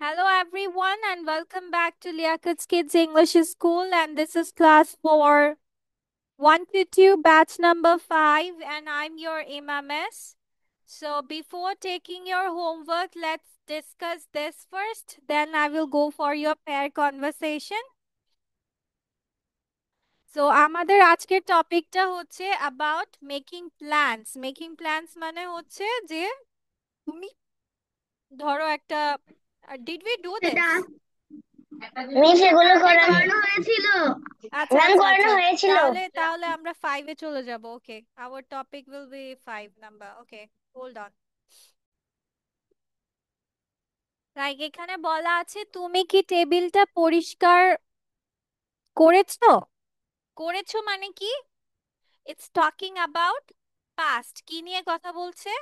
Hello everyone and welcome back to Liakat's Kids English School, and this is class 4 1 to 2 batch number 5, and I'm your Imamis. So before taking your homework, let's discuss this first, then I will go for your pair conversation. So আমাদের আজকের টপিকটা হচ্ছে about making plans. Making plans মানে হচ্ছে যে তুমি ধরো একটা did we do this? Miss এগুলো করানো হয়েছিল। আচ্ছা ম্যাম আচ্ছা করানো আচ্ছা হয়েছিল। তাহলে তাহলে আমরা 5 এ চলে যাব। Okay, our topic will be 5 number. Okay, hold on. Like এখানে বলা আছে তুমি কি টেবিলটা পরিষ্কার করেছো? করেছো মানে কি? It's talking about past. কি নিয়ে কথা বলছে?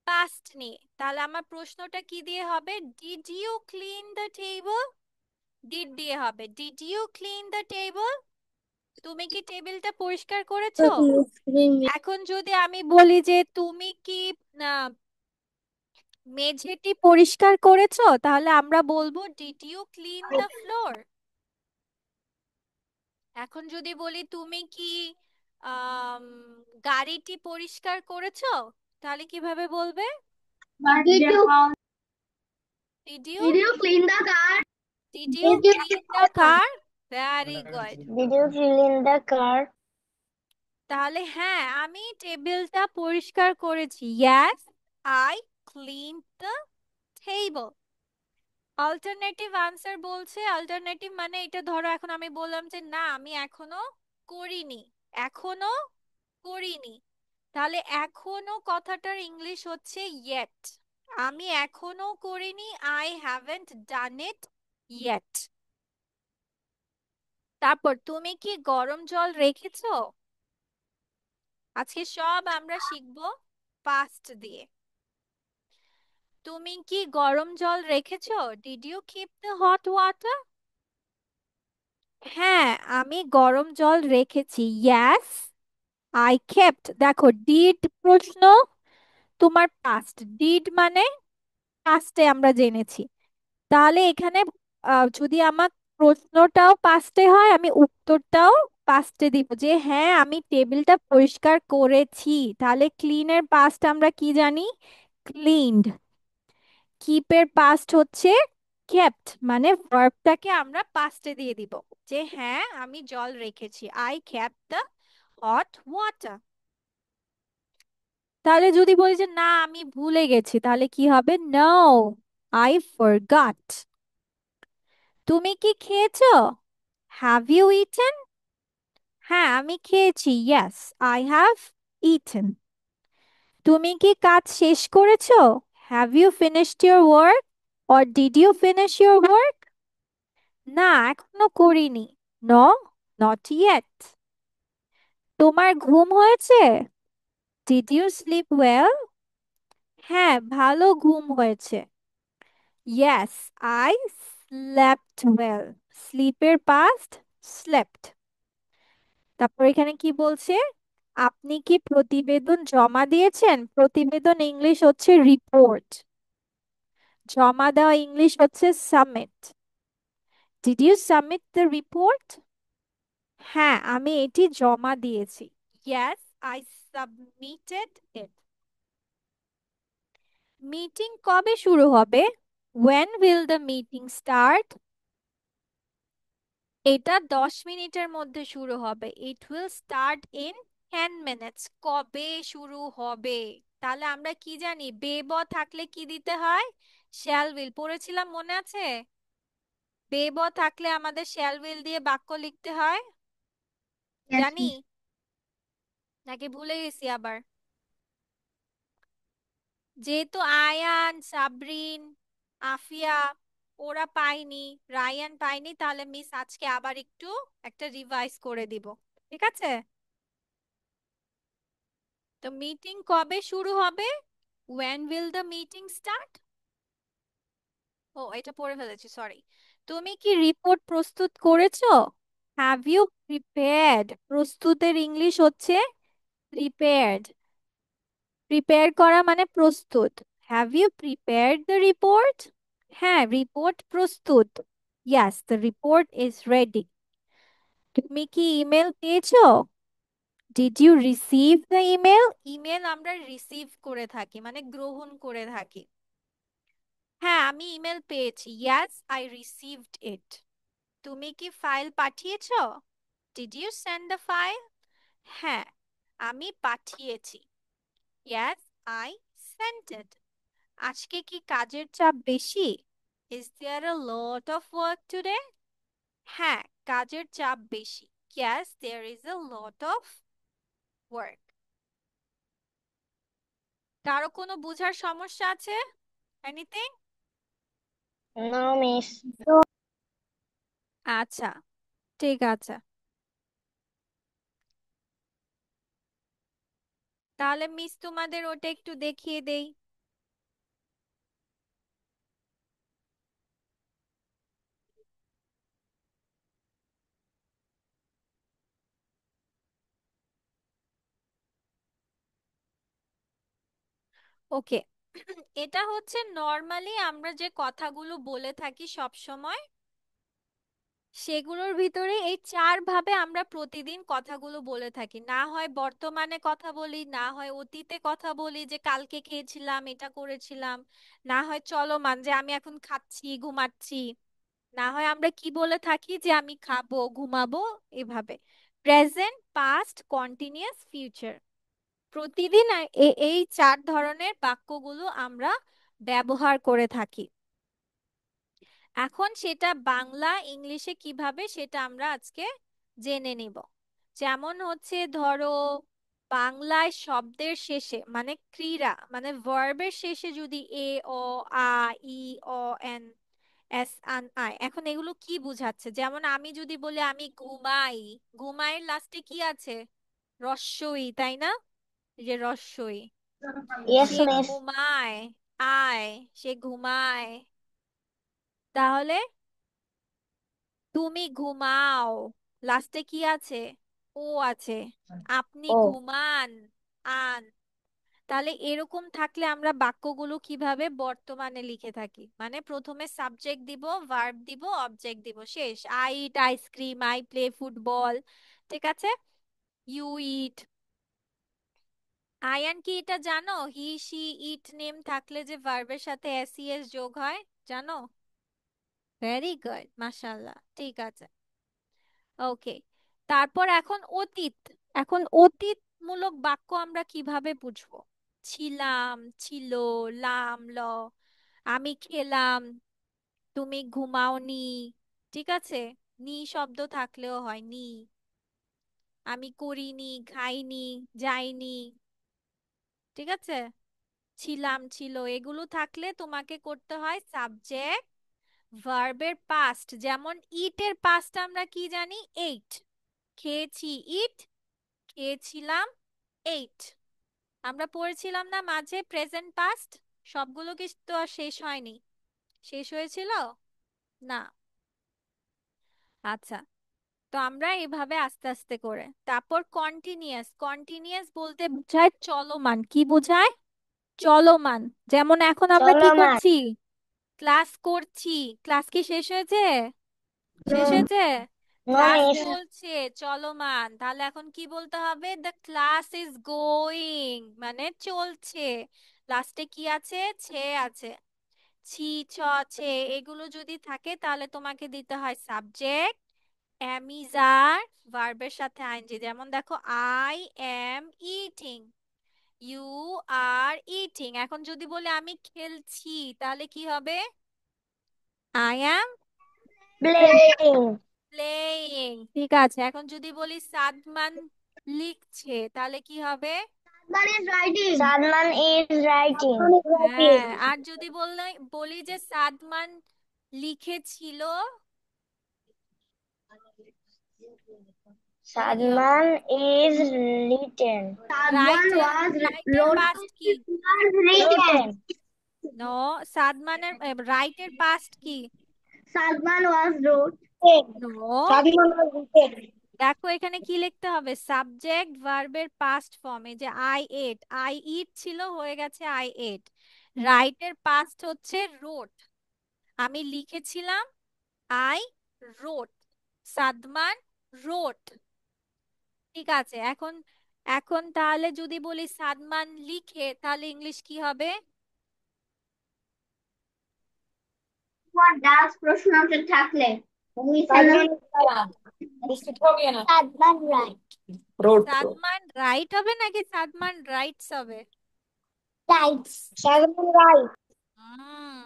পাস্ট নিয়ে। তাহলে আমার প্রশ্নটা কি দিয়ে হবে? Did you clean the table? Did দিয়ে হবে। Did you clean the table? তুমি কি টেবিলটা পরিষ্কার করেছো? এখন যদি আমি বলি যে তুমি কি মেঝেটি পরিষ্কার করেছো, তাহলে আমরা বলবো did you clean the floor. এখন যদি বলি তুমি কি আম, গাড়িটি পরিষ্কার করেছো, তাহলে কিভাবে বলবে? Did you Did you clean the car? Did you clean the car? Very good. Did you clean the car? তাহলে হ্যাঁ, আমি টেবিলটা পরিষ্কার করেছি। Yes, I clean the table. Alternative answer বলছে, অল্টারনেটিভ মানে এটা ধরো এখন আমি বললাম যে না আমি এখনো করিনি, এখনো করিনি, তাহলে এখনো কথাটার ইংলিশ হচ্ছে yet। আমি এখনো করিনি, I haven't done it yet। তারপর তুমি কি গরম জল রেখেছো? আজকে সব আমরা শিখবো পাস্ট দিয়ে। তুমি কি গরম জল রেখেছো? Did you keep the hot water? হ্যাঁ, আমি গরম জল রেখেছি। Yes, I kept. দেখো ডিড প্রশ্ন, তোমার পাস্ট। ডিড মানে পাস্টে আমরা জেনেছি। তাহলে এখানে যদি আমার প্রশ্নটাও পাস্টে হয়, আমি উত্তরটাও পাস্টে দিব যে হ্যাঁ আমি টেবিলটা পরিষ্কার করেছি। তাহলে ক্লিনের পাস্ট আমরা কি জানি? ক্লিনড। কিপের পাস্ট হচ্ছে কেপ্ট, মানে ভার্বটাকে আমরা পাস্টে দিয়ে দিব যে হ্যাঁ আমি জল রেখেছি। I kept the hot water. তাহলে যদি বলি যে না আমি ভুলে গেছি, তাহলে কি হবে? No, I forgot. তুমি কি খেয়েছো? Have you eaten? হ্যাঁ আমি খেয়েছি। Yes, I have eaten. তুমি কি কাজ শেষ করেছো? Have you finished your work or did you finish your work? না এখনো করিনি। No, not yet. তোমার ঘুম হয়েছে? Did you sleep well? হ্যাঁ ভালো ঘুম হয়েছে। Yes, I slept well. স্লিপের পাস্ট স্লেপ্ট। তারপর এখানে কি বলছে? আপনি কি প্রতিবেদন জমা দিয়েছেন? প্রতিবেদন ইংলিশ হচ্ছে রিপোর্ট, জমা দেওয়া ইংলিশ হচ্ছে submit. Did you submit the report? হ্যাঁ আমি এটি জমা দিয়েছি। Yes, I submitted it. Meeting কবে শুরু হবে? When will the meeting start? এটা 10 মিনিটের মধ্যে শুরু হবে। It will start in 10 minutes। কবে শুরু হবে? তাহলে আমরা কি জানি? বেব থাকলে কি দিতে হয়? Shall will. পড়েছিলাম মনে আছে? বেব থাকলে আমাদের শ্যাল উইল দিয়ে বাক্য লিখতে হয়, Yes, জানি miss. নাকি ভুলে গেছি আবার? যেহেতু আয়ান, সাবরিন, আফিয়া ওরা পায়নি, রায়ান পায়নি, তাহলে মিস আজকে আবার একটু একটা রিভাইজ করে দিব, ঠিক আছে? তো মিটিং কবে শুরু হবে? When will the meeting start? ও এটা পড়ে ফেলেছি, সরি। তুমি কি রিপোর্ট প্রস্তুত করেছো? Have you prepared? প্রস্তুতের ইংলিশ হচ্ছে প্রিপেয়ার্ড। প্রিপেয়ার করা মানে প্রস্তুত। Have you prepared the report? হ্যাঁ, রিপোর্ট প্রস্তুত। Yes, the report is ready. তুমি কি ইমেল পেয়েছো? Did you receive the email? Email আমরা রিসিভ করে থাকি, মানে গ্রহণ করে থাকি। হ্যাঁ, আমি ইমেল পেয়েছি। Yes, I received it. তুমি কি ফাইল পাঠিয়েছো? Did you send the file? হ্যাঁ, আমি পাঠিয়েছি। Yes, I sent it. আজকে কি কাজের চাপ বেশি? Is there a lot of work today? হ্যাঁ, কাজের চাপ বেশি। Yes, there is a lot of work. কারো কোনো বোঝার সমস্যা আছে? এনিথিং? No miss. আচ্ছা, ঠিক আছে। তাহলে মিস তোমাদের ওটা একটু দেখিয়ে দেই। ওকে। এটা হচ্ছে নর্মালি আমরা যে কথাগুলো বলে থাকি সব সময়, সেগুলোর ভিতরে এই চার ভাবে আমরা প্রতিদিন কথাগুলো বলে থাকি। না হয় বর্তমানে কথা বলি, না হয় অতীতে কথা বলি যে কালকে খেয়েছিলাম, এটা করেছিলাম, না হয় চলমান যে আমি এখন খাচ্ছি, ঘুমাচ্ছি, না হয় আমরা কি বলে থাকি যে আমি খাবো, ঘুমাবো, এভাবে। Present, past, continuous, future. প্রতিদিন এই চার ধরনের বাক্যগুলো আমরা ব্যবহার করে থাকি। এখন সেটা বাংলা ইংলিশে কিভাবে সেটা আমরা আজকে জেনে নিব। যেমন হচ্ছে ধরো, বাংলায় শব্দের শেষে মানে ক্রিয়া মানে ভার্বের শেষে যদি এ, অ, আ, ই, অ, এন, এস, আন, আই, এখন এগুলো কি বুঝাচ্ছে? যেমন আমি যদি বলি আমি ঘুমাই, ঘুমাইয়ের লাস্টে কি আছে? রস্বই, তাই না? এই যে রস্বই। ইয়েস সে মিস। ঘুমায়, আয়, সে ঘুমায়। তাহলে তুমি ঘুমাও, লাস্টে কি আছে? ও আছে। আপনি ও। ঘুমান, আন। তাহলে এরকম থাকলে আমরা বাক্যগুলো কিভাবে বর্তমানে লিখে থাকি, মানে প্রথমে সাবজেক্ট দিব, ভার্ব দিব, অবজেক্ট দিব, শেষ। I eat ice cream, I play football. ঠিক আছে? ইউ ইট। আয়ান কি এটা জানো? হি, শি, ইট নেম থাকলে যে ভার্বের সাথে এস ই এস যোগ হয়, জানো? ভেরি গুড, মাশাআল্লাহ, ঠিক আছে। ওকে। তারপর এখন অতীত। এখন অতীত মূলক বাক্য আমরা কিভাবে বুঝবো? ছিলাম, ছিল, লাম, ল। আমি খেলাম, তুমি ঘুমাওনি। ঠিক আছে? নি শব্দ থাকলেও হয়, নি। আমি করিনি, খাইনি, যাইনি। ঠিক আছে? ছিলাম, ছিল, এগুলো থাকলে তোমাকে করতে হয় সাবজেক্ট, ভার্বের পাস্ট। যেমন ইটের পাস্ট আমরা কি জানি? এইট। খেয়েছি, ইট। খেয়েছিলাম, এইট। আমরা পড়েছিলাম না মাঝে প্রেজেন্ট পাস্ট? সবগুলো কিন্তু আর শেষ হয়নি। শেষ হয়েছিল? না। আচ্ছা, তো আমরা এভাবে আস্তে আস্তে করে। তারপর কন্টিনিউয়াস। কন্টিনিউয়াস বলতে বোঝায় চলমান। কি বোঝায়? চলমান। যেমন এখন আমরা কি চলমান। করছি? ক্লাস করছি। ক্লাস কি শেষ হয়েছে? শেষ হয়েছে? No class miss. চলছে, চলমান। তাহলে এখন কি বলতে হবে? দ্য ক্লাস ইজ গোয়িং, মানে চলছে। লাস্টে কি আছে? ছে আছে। ছি, ছ, ছে, এগুলো যদি থাকে তাহলে তোমাকে দিতে হয় সাবজেক্ট, এম ইজ আর, ভার্বের সাথে আইএনজি। যেমন দেখো, I am eating, you are eating. এখন যদি বলে আমি খেলছি, তাহলে কি হবে? I am playing. প্লেইং। ঠিক আছে। এখন যদি বলি সাদমান লিখছে, তাহলে কি হবে? Sadman is writing. Sadman is writing. হ্যাঁ, আর যদি বলি যে সাদমান লিখেছিল, তাহলে কি হবে? Sadman is written. সাদমান রাইটের ওয়াজ রাইটের রোট। পাস্ট কি? রিটেন। নো, সাদমানের রাইটের পাস্ট কি? সাদমান ওয়াজ রোট। নো। Sadman was written. দেখো এখানে কি লিখতে হবে? সাবজেক্ট ভার্বের পাস্ট ফর্মে, যে আই এট, আই ইট ছিল, হয়ে গেছে আই এট। রাইটের পাস্ট হচ্ছে রোট। আমি লিখেছিলাম, আই রোট, সাদমান রোট। ঠিক আছে, এখন এখন তাহলে যদি বলি সাদমান লিখে, তাহলে ইংলিশ কি হবে? তোমার ডান্স প্রশ্নটা থাকলে Sadman Sadman right road Sadman right হবে নাকি সাদমান রাইটস হবে? রাইটস সাদমান রাইট হুম,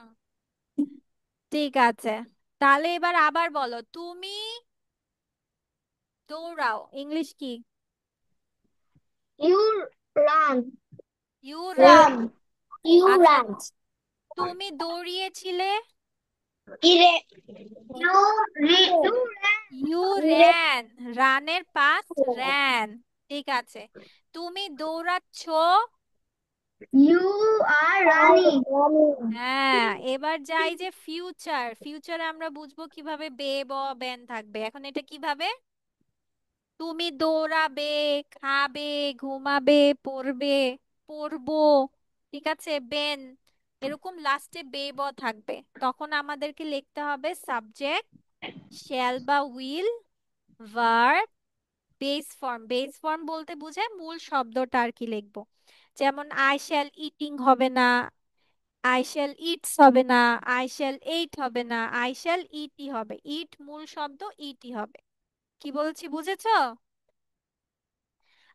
ঠিক আছে। তাহলে এবার আবার বলো, তুমি দৌড়াও, ইংলিশ কি? You run you run. Run you আচ্ছা, রান তুমি দৌড়িয়েছিলে, ইরে ইউ রি ইউ ইউ রে র্যান, রানের পাস্ট র্যান। ঠিক আছে, তুমি দৌড়াচ্ছ। ইউ আর রানিং হ্যাঁ, এবার যাই যে ফিউচার, ফিউচারে আমরা বুঝবো কিভাবে, বে ব বেন থাকবে। এখন এটা কিভাবে? তুমি দৌড়াবে, খাবে, ঘুমাবে, পড়বে, পড়বো। ঠিক আছে, বেন, এরকম লাস্টে বে ব থাকবে। তখন আমাদেরকে লিখতে হবে সাবজেক্ট, শ্যাল বা will, verb, base form. Base form বলতে বোঝায় মূল শব্দটা আর কি লিখবো। যেমন আই শ্যাল ইটিং হবে না, আই শ্যাল ইটস হবে না, আই শ্যাল এইট হবে না, আই শ্যাল ইটি হবে। ইট মূল শব্দ, ইটি হবে। কি বলছি বুঝেছো?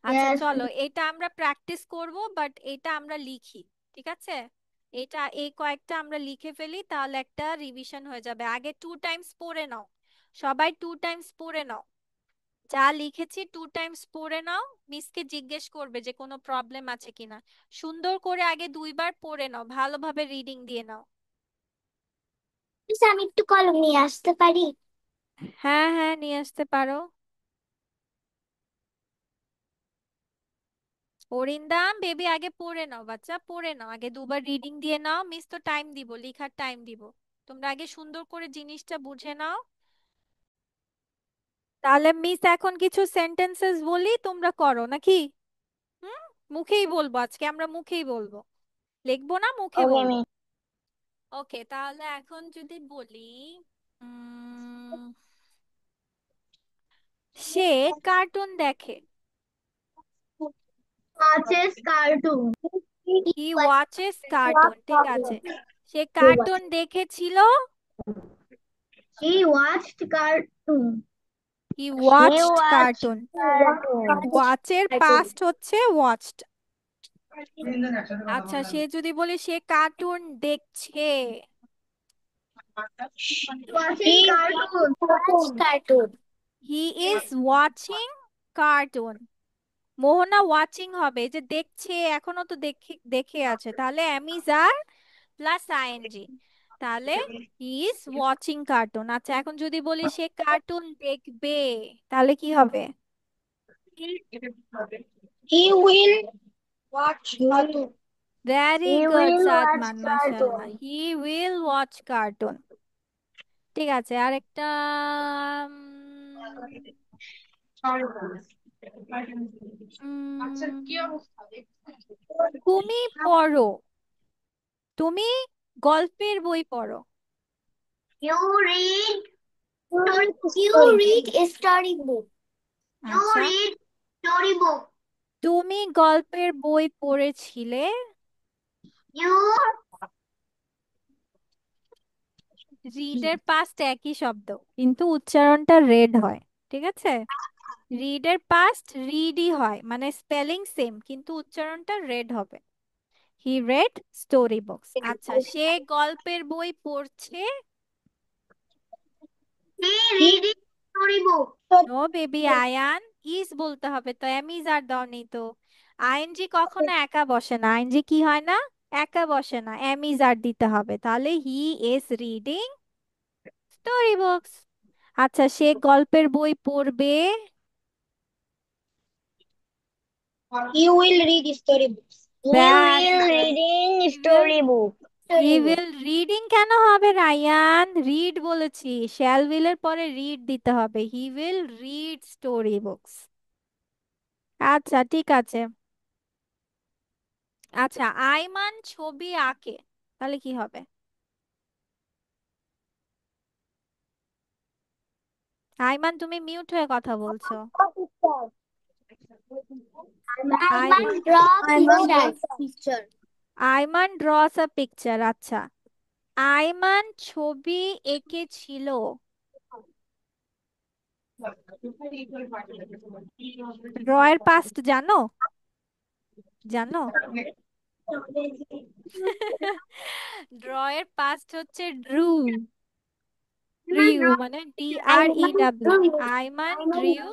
আচ্ছা ইয়েস চলো, এটা আমরা প্র্যাকটিস করব, বাট এটা আমরা লিখি। ঠিক আছে, এটা এই কয়েকটা আমরা লিখে ফেলি, তাহলে একটা রিভিশন হয়ে যাবে। আগে 2 টাইমস পড়ে নাও, সবাই 2 টাইমস পড়ে নাও। যা লিখেছি 2 টাইমস পড়ে নাও। মিসকে জিজ্ঞেস করবে যে কোনো প্রবলেম আছে কিনা। সুন্দর করে আগে 2বার পড়ে নাও, ভালোভাবে রিডিং দিয়ে নাও। আমি একটু কলম নিয়ে আসতে পারি হ্যাঁ হ্যাঁ, নিয়ে আসতে পারো। অরিন্দাম বেবি, আগে পড়ে নাও বাচ্চা, পড়ে নাও আগে, 2বার রিডিং দিয়ে নাও। মিস তো টাইম দিব, লেখার টাইম দিব। তোমরা আগে সুন্দর করে জিনিসটা বুঝে নাও। তাহলে মিস এখন কিছু সেন্টেন্সেস বলি, তোমরা করো নাকি? হুম, মুখেই বলবো আজকে, আমরা মুখেই বলবো, লিখবো না, মুখে ওকে বলবো। মিস ওকে, তাহলে এখন যদি বলি, উম, সে কার্টুন দেখে। Watches cartoon he watches cartoon. ঠিক আছে, সে কার্টুন দেখেছিল। He watched cartoon he he watched watched cartoon. Cartoon ওয়াচের পাস্ট হচ্ছে ওয়াচড। আচ্ছা, সে যদি বলি সে কার্টুন দেখছে। Watching cartoon watch cartoon he is watching cartoon. Mohona watching হবে, এই যে দেখছে, এখনো তো দেখে দেখে আছে, তাহলে am is are plus ING, তাহলে হি ইজ ওয়াচিং কার্টুন। আচ্ছা, এখন যদি বলি সে কার্টুন দেখবে, তাহলে কি হবে? He will watch cartoon very he good will watch Sadman, cartoon মাশাআল্লাহ, হি উইল ওয়াচ কার্টুন। ঠিক আছে, আরেকটা, উম, তুমি পড়ো, তুমি গল্পের বই পড়ো। You read you read story book you আচ্ছা, রিড স্টোরি বুক তুমি গল্পের বই পড়েছিলে। ইউ রিডের পাস্ট একই শব্দ, কিন্তু উচ্চারণটা রেড হয়। ঠিক আছে, রিডের পাস্ট রিডই হয়, মানে স্পেলিং সেম, কিন্তু উচ্চারণটা রেড হবে। He read story books. আচ্ছা, সে গল্পের বই পড়ছে। He reading story book no baby Ayan, is বলতে হবে তো, এম ইজ আর দাও নেই তো। আইএনজি কখনো একা বসে না, আইএনজি কি হয় না, একা বসে না, এম ইজ আর দিতে হবে। তাহলে he is reading story books. আচ্ছা, সে গল্পের বই পড়বে। He will read story book he very will good. Reading he will, story book he story book will reading কেন হবে রায়ান, রিড বলেছি, শ্যাল উইলের পরে রিড দিতে হবে। He will read story books. আচ্ছা ঠিক আছে। আচ্ছা, আইমান ছবি আঁকে, তাহলে কি হবে? আইমান, তুমি মিউট হয়ে কথা বলছো। Iman Iman, draws picture. Iman draws a picture. আচ্ছা, আইমান ছবি এঁকেছিল। ড্র এর পাস্ট জানো? জানো? ড্র এর পাস্ট হচ্ছে ড্রু। ড্রিউ মানে DREW। আইমান ড্রিউ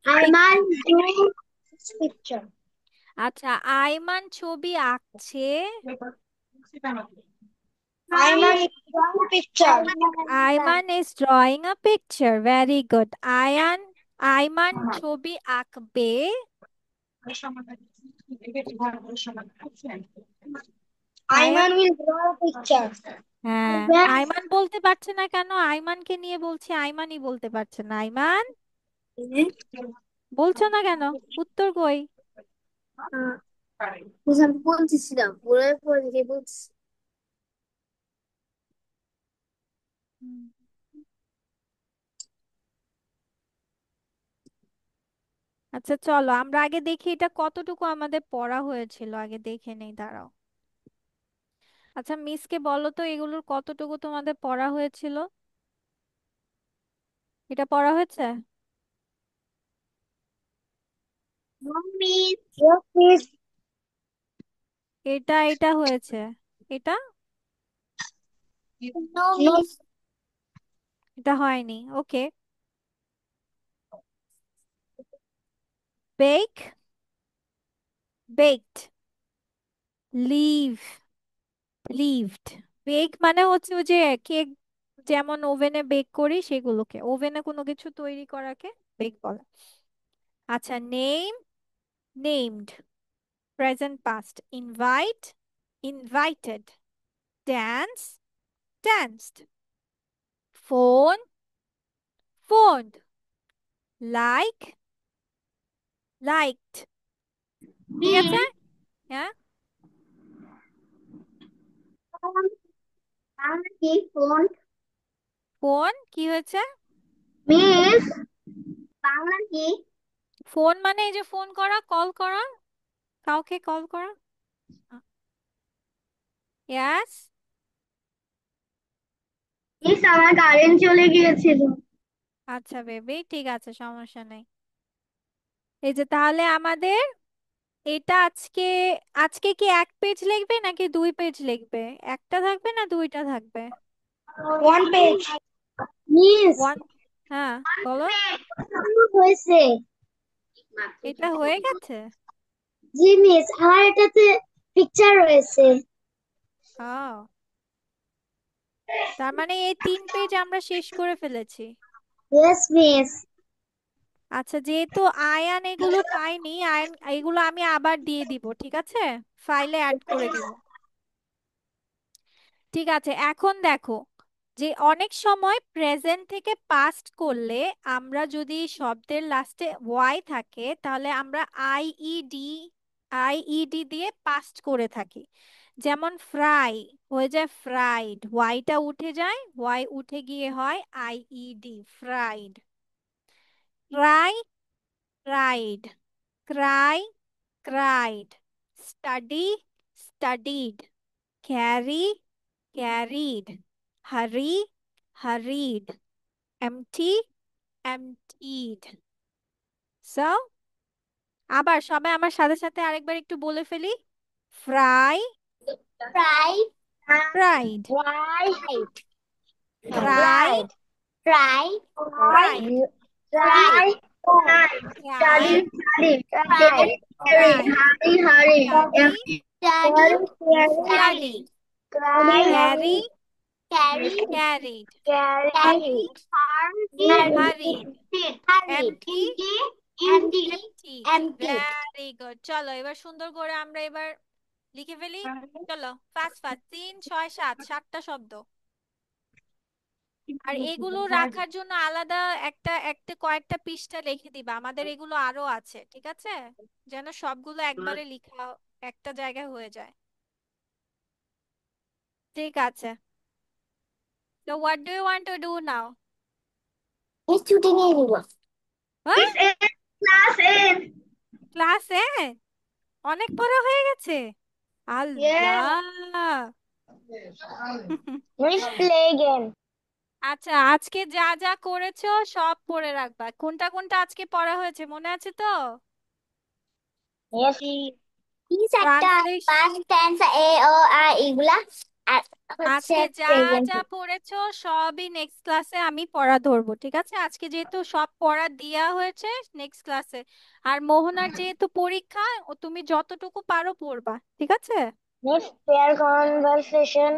Iman পিকচার। draws picture. আচ্ছা, আইমান ছবি আঁকছে। Iman is drawing picture. Iman is drawing a picture, very good. Iman ছবি আঁকবে। Ayaan, Iman will draw a picture. হ্যাঁ, Yes. আইমান বলতে পারছে না কেন? আইমানকে নিয়ে বলছি, আইমানই বলতে পারছে না। আইমান বলছো না কেন? উত্তর কই? বুঝলাম বলতেছিলাম বলার পরে থেকে বলছি। হুম। আচ্ছা চলো, আমরা আগে দেখি এটা কতটুকু আমাদের পড়া হয়েছিল, আগে দেখে নেই, দাঁড়াও। আচ্ছা, মিসকে বলো তো এগুলোর কতটুকু তোমাদের পড়া হয়েছিল। এটা পড়া হয়েছে? No miss. Yes, miss. এটা হয়েছে। এটা No miss. এটা হয়নি। Okay. Bake, baked, live, lived. Bake মানে হচ্ছে ওই যে কেক যেমন ওভেনে বেক করি সেগুলোকে, ওভেনে কোনো কিছু তৈরি করাকে বেক বলে। আচ্ছা, name, named, present past. Invite, invited. Dance, danced. Phone, phoned. Like, liked. ঠিক আছে? Miss. হ্যাঁ। আমার কি ফোন? ফোন কি হয়েছে? মিস বাংলা কি? ফোন মানে এই যে ফোন করা, কল করা, কাউকে কল করা। ইয়াস। মিস আমার কারেন্ট চলে গিয়েছিল। আচ্ছা বেবি, ঠিক আছে, সমস্যা নেই। এই যে তাহলে আমাদের এটা আজকে, আজকে কি এক পেজ লিখবে নাকি দুই পেজ লিখবে? একটা থাকবে না দুইটা থাকবে? One page. Miss one. হ্যাঁ, বলো। হয়েছে। এটা হয়ে গেছে। জি মিস আমার এটাতে পিকচার রয়েছে। ও, তার মানে এই 3 পেজ আমরা শেষ করে ফেলেছি। Yes miss. আচ্ছা, যেহেতু আয়ান এগুলো পাইনি, আয়ান এগুলো আমি আবার দিয়ে দিব, ঠিক আছে? ফাইলে অ্যাড করে দিব। ঠিক আছে, এখন দেখো যে অনেক সময় প্রেজেন্ট থেকে পাস্ট করলে আমরা যদি শব্দের লাস্টে ওয়াই থাকে তাহলে আমরা আইইডি, আইইডি দিয়ে পাস্ট করে থাকি। যেমন ফ্রাই হয়ে যায় ফ্রাইড, ওয়াইটা উঠে যায়, ওয়াই উঠে গিয়ে হয় IED, fried. Cry, cried. Cry, cried. Study, studied. Carry, carried. Hurry, hurried. Empty, emptied. So, আবার সবাই আমার সাথে সাথে আরেকবার একটু বলে ফেলি। Fry, fry fried. Fry fry, fry fry fried. Fry fry, fry fry fried. Hurry hurry study, study studied. Cry carry, carry carried. Carry hurry, hurried. Empty, empty emptied. Empty very good. চলো এবার সুন্দর করে আমরা এবার লিখে ফেলি। চলো, first first, 3 6 7, 7টা শব্দ। আর এগুলো রাখার জন্য আলাদা একটা একটা কয়েকটা পৃষ্ঠা লিখে দিবা, আমাদের এগুলো আরো আছে, ঠিক আছে? যেন সবগুলো একবারে লিখা একটা জায়গায় হয়ে যায়। ঠিক আছে। So what do you want to do now? Miss ছুটি নিয়ে নিব। হ্যাঁ, is a class in. Class এ অনেক বড় হয়ে গেছে। ইয়েস। আল্লাহ। Miss play game. আচ্ছা, আজকে যা যা করেছো সব পড়ে রাখবা। কোনটা কোনটা আজকে পড়া হয়েছে মনে আছে তো? ইয়েস। তিন চারটা ট্রান্সলেশ পাস্ট টেন্স এ ও আর এগুলা, আর হচ্ছে আজকে যা প্রেজেন্ট। যা পড়েছো সবই নেক্সট ক্লাসে আমি পড়া ধরবো, ঠিক আছে? আজকে যেহেতু সব পড়া দেয়া হয়েছে, নেক্সট ক্লাসে। আর মোহনার যেহেতু পরীক্ষা, ও তুমি যতটুকু পারো পড়বা, ঠিক আছে? Miss pair conversation.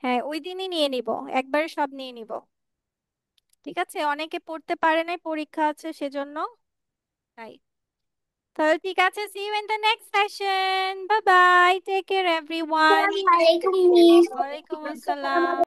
হ্যাঁ, ওই দিনই নিয়ে নিব, একবারে সব নিয়ে নিব। ঠিক আছে, অনেকে পড়তে পারে নাই, পরীক্ষা আছে সেজন্য। তাই, তাহলে ঠিক আছে, see you in the next session. Bye bye, take care everyone. আসসালামু আলাইকুম মিস। ওয়ালাইকুম আসসালাম।